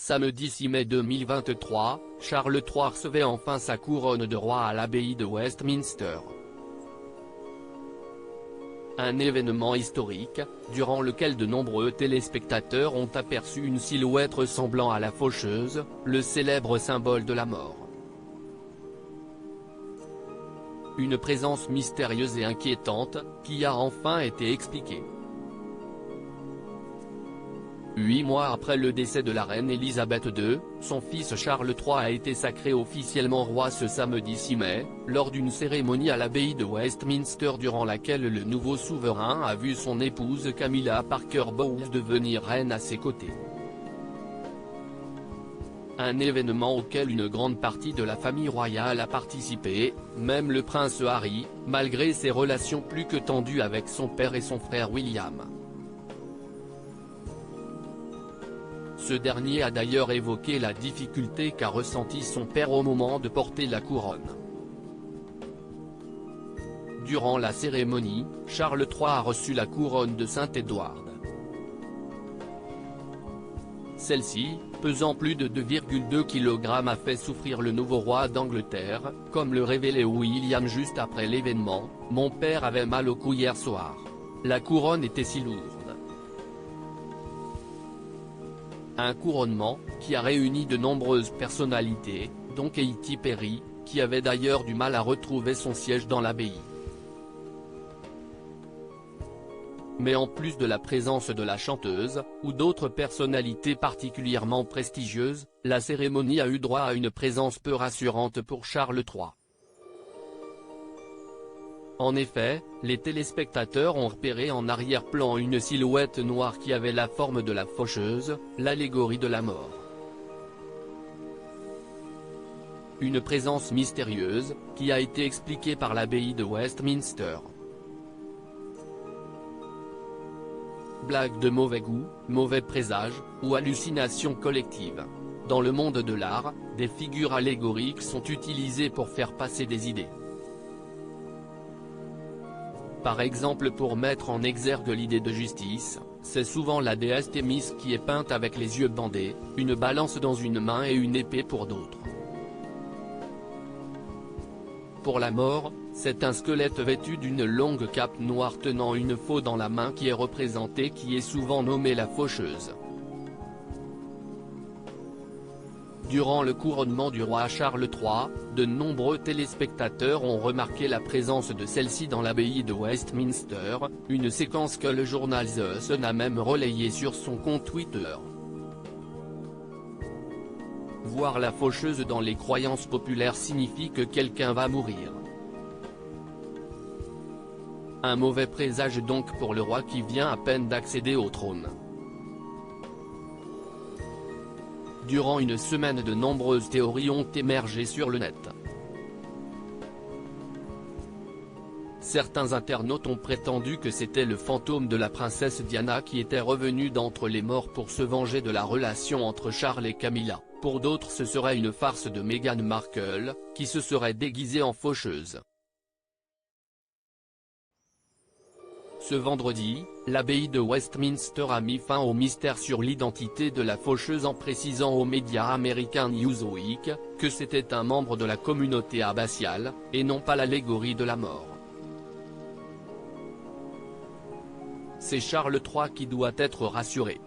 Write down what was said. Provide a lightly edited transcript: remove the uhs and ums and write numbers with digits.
Samedi 6 mai 2023, Charles III recevait enfin sa couronne de roi à l'abbaye de Westminster. Un événement historique, durant lequel de nombreux téléspectateurs ont aperçu une silhouette ressemblant à la faucheuse, le célèbre symbole de la mort. Une présence mystérieuse et inquiétante, qui a enfin été expliquée. 8 mois après le décès de la reine Elisabeth II, son fils Charles III a été sacré officiellement roi ce samedi 6 mai, lors d'une cérémonie à l'abbaye de Westminster durant laquelle le nouveau souverain a vu son épouse Camilla Parker Bowles devenir reine à ses côtés. Un événement auquel une grande partie de la famille royale a participé, même le prince Harry, malgré ses relations plus que tendues avec son père et son frère William. Ce dernier a d'ailleurs évoqué la difficulté qu'a ressenti son père au moment de porter la couronne. Durant la cérémonie, Charles III a reçu la couronne de Saint-Édouard. Celle-ci, pesant plus de 2,2 kg a fait souffrir le nouveau roi d'Angleterre, comme le révélait William juste après l'événement. « Mon père avait mal au cou hier soir. La couronne était si lourde. » Un couronnement, qui a réuni de nombreuses personnalités, dont Katy Perry, qui avait d'ailleurs du mal à retrouver son siège dans l'abbaye. Mais en plus de la présence de la chanteuse, ou d'autres personnalités particulièrement prestigieuses, la cérémonie a eu droit à une présence peu rassurante pour Charles III. En effet, les téléspectateurs ont repéré en arrière-plan une silhouette noire qui avait la forme de la faucheuse, l'allégorie de la mort. Une présence mystérieuse, qui a été expliquée par l'abbaye de Westminster. Blague de mauvais goût, mauvais présage, ou hallucination collective. Dans le monde de l'art, des figures allégoriques sont utilisées pour faire passer des idées. Par exemple, pour mettre en exergue l'idée de justice, c'est souvent la déesse Thémis qui est peinte avec les yeux bandés, une balance dans une main et une épée pour d'autres. Pour la mort, c'est un squelette vêtu d'une longue cape noire tenant une faux dans la main qui est représentée, qui est souvent nommée la faucheuse. Durant le couronnement du roi Charles III, de nombreux téléspectateurs ont remarqué la présence de celle-ci dans l'abbaye de Westminster, une séquence que le journal The Sun a même relayée sur son compte Twitter. Voir la faucheuse dans les croyances populaires signifie que quelqu'un va mourir. Un mauvais présage donc pour le roi qui vient à peine d'accéder au trône. Durant une semaine, de nombreuses théories ont émergé sur le net. Certains internautes ont prétendu que c'était le fantôme de la princesse Diana qui était revenu d'entre les morts pour se venger de la relation entre Charles et Camilla. Pour d'autres, ce serait une farce de Meghan Markle, qui se serait déguisée en faucheuse. Ce vendredi, l'abbaye de Westminster a mis fin au mystère sur l'identité de la faucheuse en précisant aux médias américains Newsweek, que c'était un membre de la communauté abbatiale, et non pas l'allégorie de la mort. C'est Charles III qui doit être rassuré.